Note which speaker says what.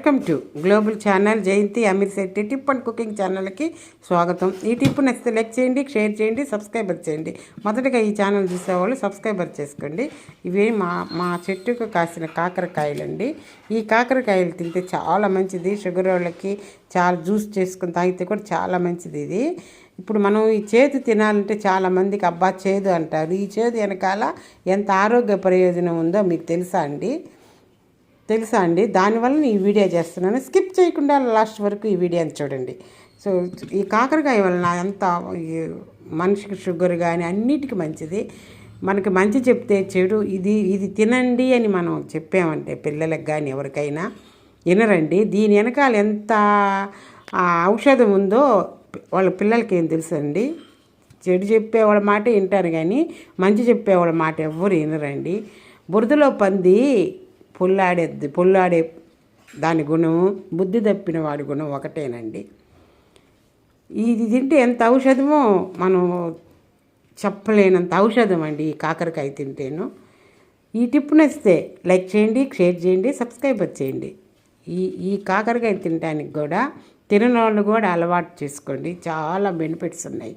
Speaker 1: Welcome to global channel Jayanthi Ameer Shetty tip and cooking ఛానల్కి స్వాగతం. ఈ టిప్ నచ్చితే లైక్ చేయండి, షేర్ చేయండి, సబ్స్క్రైబర్ చేయండి. మొదటగా ఈ ఛానల్ చూసేవాళ్ళు సబ్స్క్రైబర్ చేసుకోండి. ఇవి మా చెట్టుకు కాసిన కాకరకాయలండి. ఈ కాకరకాయలు తింటే చాలా మంచిది. షుగర్ వాళ్ళకి చాలా జ్యూస్ చేసుకుని తాగితే కూడా చాలా మంచిది ఇది. ఇప్పుడు మనం ఈ చేదు తినాలంటే చాలామందికి అబ్బా చేదు అంటారు. ఈ చేదు వెనకాల ఎంత ఆరోగ్య ప్రయోజనం ఉందో మీకు తెలుసా అండి. దానివల్ల ఈ వీడియో చేస్తున్నాను. స్కిప్ చేయకుండా లాస్ట్ వరకు ఈ వీడియోని చూడండి. సో ఈ కాకరకాయ వలన ఎంత మనిషికి షుగర్ కానీ అన్నిటికీ మంచిది. మనకి మంచి చెప్తే చెడు ఇది తినండి అని మనం చెప్పామంటే పిల్లలకు కానీ ఎవరికైనా వినరండి. దీని వెనకాల ఎంత ఔషధం ఉందో వాళ్ళ పిల్లలకి ఏం తెలుసండి. చెడు చెప్పేవాళ్ళ మాట వింటారు కానీ మంచి చెప్పేవాళ్ళ మాట ఎవ్వరు వినరండి. బురదలో పంది పొల్లాడే దాని గుణం, బుద్ధి తప్పిన వాడి గుణం ఒకటేనండి. ఇది తింటే ఎంత ఔషధమో మనం చెప్పలేనంత ఔషధం అండి ఈ కాకరకాయ తింటేను. ఈ టిప్ నచ్చితే లైక్ చేయండి, షేర్ చేయండి, సబ్స్క్రైబర్ చేయండి. ఈ కాకరకాయ తినడానికి కూడా తినని వాళ్ళు కూడా అలవాటు చేసుకోండి. చాలా బెనిఫిట్స్ ఉన్నాయి.